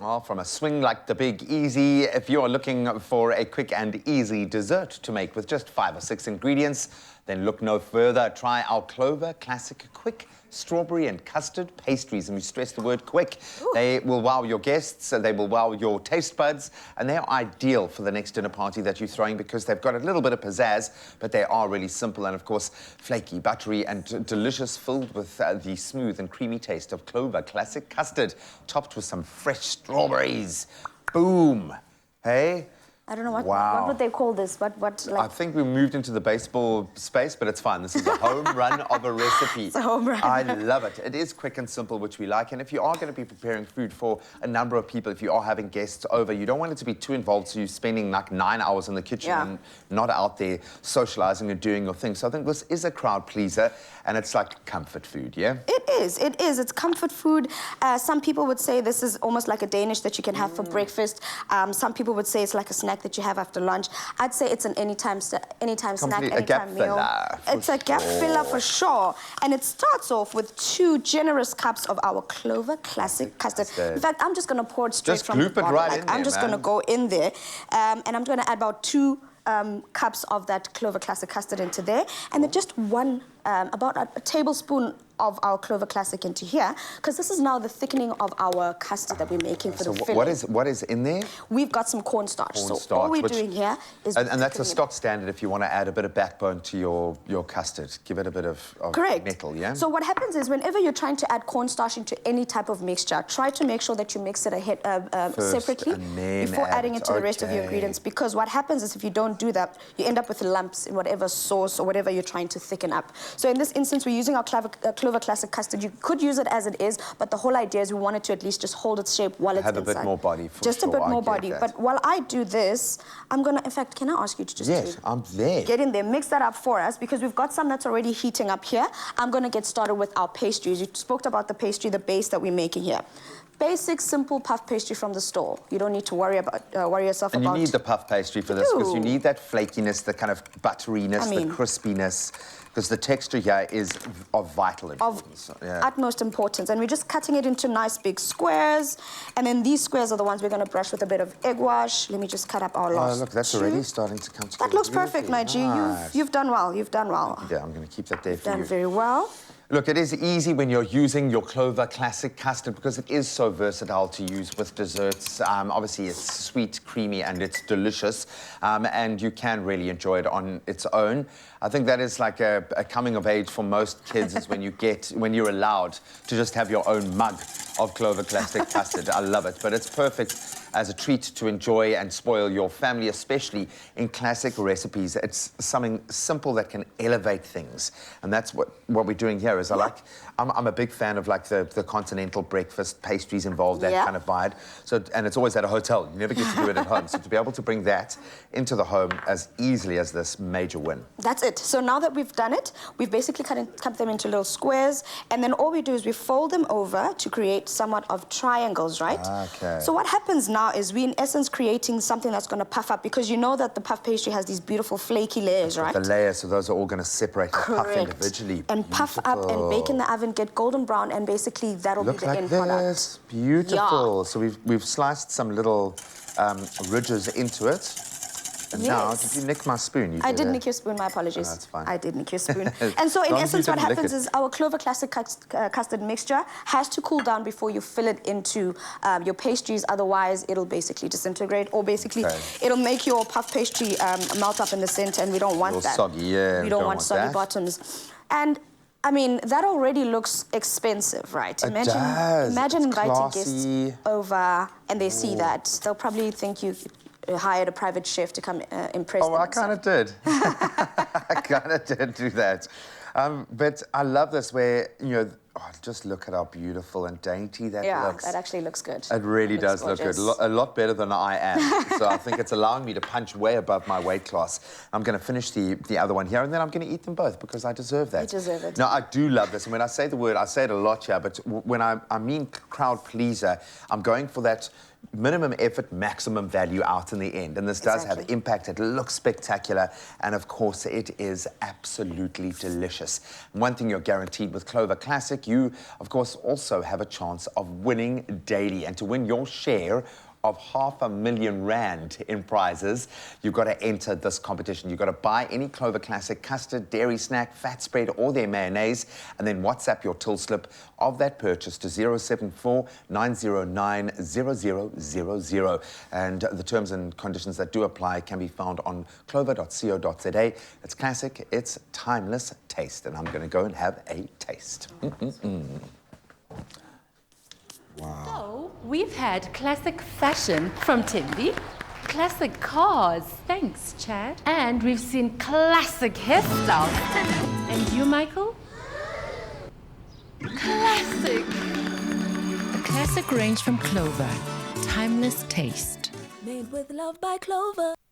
Well, from a swing like the Big Easy, if you're looking for a quick and easy dessert to make with just 5 or 6 ingredients, then look no further. Try our Clover Classic Quick Strawberry and Custard Pastries. And we stress the word quick. Ooh. They will wow your guests, they will wow your taste buds, and they are ideal for the next dinner party that you're throwing because they've got a little bit of pizzazz, but they are really simple and, of course, flaky, buttery, and delicious, filled with the smooth and creamy taste of Clover Classic Custard, topped with some fresh strawberries. Boom. Hey? I don't know what, wow. What would they call this? What like... I think we moved into the baseball space, but it's fine. This is a home run of a recipe. It's a home run. I love it. It is quick and simple, which we like. And if you are going to be preparing food for a number of people, if you are having guests over, you don't want it to be too involved, so you're spending like 9 hours in the kitchen and not out there socializing and doing your thing. So I think this is a crowd pleaser, and it's like comfort food, yeah? It is. It is. It's comfort food. Some people would say this is almost like a Danish that you can have for breakfast. Some people would say it's like a snack that you have after lunch. I'd say it's an anytime snack, anytime meal. It's a gap filler for sure. And it starts off with 2 generous cups of our Clover Classic Custard. In fact, I'm just going to pour it straight from the bottle. I'm just going to go in there. And I'm going to add about 2 cups of that Clover Classic Custard into there. And then just about a tablespoon of our Clover Classic into here, because this is now the thickening of our custard that we're making for the filling. What is in there? We've got some cornstarch. So all we're doing here is... And that's a stock standard if you want to add a bit of backbone to your custard. Give it a bit of metal, yeah? So what happens is whenever you're trying to add cornstarch into any type of mixture, try to make sure that you mix it separately before adding it to the rest of your ingredients, because what happens is if you don't do that, you end up with lumps in whatever sauce or whatever you're trying to thicken up. So in this instance, we're using our Clover Classic Custard. You could use it as it is, but the whole idea is we want it to at least just hold its shape while it's inside. Have a bit more body, for just sure. a bit more body. But while I do this, I'm going to, in fact, can I ask you to just I'm there. Get in there, mix that up for us, because we've got some that's already heating up here. I'm going to get started with our pastries. You spoke about the pastry, the base that we're making here. Basic, simple puff pastry from the store. You don't need to worry yourself about... And you need the puff pastry for this, because you need that flakiness, the kind of butteriness, the crispiness, because the texture here is of vital importance. Of utmost importance. And we're just cutting it into nice big squares. And then these squares are the ones we're going to brush with a bit of egg wash. Let me just cut up our last look, that's already starting to come together. That looks perfect, my G. Nice. You've done well. You've done well. Yeah, I'm going to keep that there for you. Done very well. Look, it is easy when you're using your Clover Classic Custard because it is so versatile to use with desserts. Obviously, it's sweet, creamy, and it's delicious. And you can really enjoy it on its own. I think that is like a coming of age for most kids is when you're allowed to just have your own mug of Clover Classic Custard. I love it. But it's perfect as a treat to enjoy and spoil your family, especially in classic recipes. It's something simple that can elevate things. And that's what we're doing here is I'm a big fan of like the continental breakfast pastries involved, that kind of vibe. So, and it's always at a hotel. You never get to do it at home. So to be able to bring that into the home as easily as this, major win. That's it. So now that we've done it, we've basically cut them into little squares. And then all we do is we fold them over to create somewhat of triangles, right? Okay. So what happens now is we, in essence, creating something that's going to puff up, because you know that the puff pastry has these beautiful flaky layers, right? The layers, so those are all going to separate and puff individually. And puff up and bake in the oven, get golden brown, and basically that'll be the end product. Beautiful. Yeah. So we've sliced some little ridges into it. And now, did you nick my spoon? I did nick your spoon, my apologies. No, that's fine. I did nick your spoon. And so in essence what happens is our Clover Classic Custard mixture has to cool down before you fill it into your pastries, otherwise it'll basically disintegrate, or basically it'll make your puff pastry melt up in the center, and we don't want that. Soggy, yeah. We don't want soggy bottoms. And I mean, that already looks expensive, right? Imagine inviting guests over and they see that. They'll probably think you hired a private chef to come impress them. Oh, I kind of did. I kind of did do that. But I love this where, just look at how beautiful and dainty that looks. Yeah, that actually looks good. It really does look good. A lot better than I am. So I think it's allowing me to punch way above my weight class. I'm going to finish the other one here, and then I'm going to eat them both because I deserve that. You deserve it. No, I do love this. And when I say the word, I say it a lot here, but when I mean crowd pleaser, I'm going for that minimum effort, maximum value out in the end. And this does have impact. It looks spectacular. And of course, it is absolutely delicious. And one thing you're guaranteed with Clover Classic Classic, you, of course, also have a chance of winning daily. And to win your share of R500,000 in prizes, you've got to enter this competition. You've got to buy any Clover Classic custard, dairy snack, fat spread, or their mayonnaise, and then WhatsApp your till slip of that purchase to 074 909 0000. And the terms and conditions that do apply can be found on clover.co.za. It's classic, it's timeless taste. And I'm going to go and have a taste. Wow. So, we've had classic fashion from Timby, classic cars, thanks Chad, and we've seen classic hairstyles. And you, Michael? Classic. The classic range from Clover. Timeless taste. Made with love by Clover.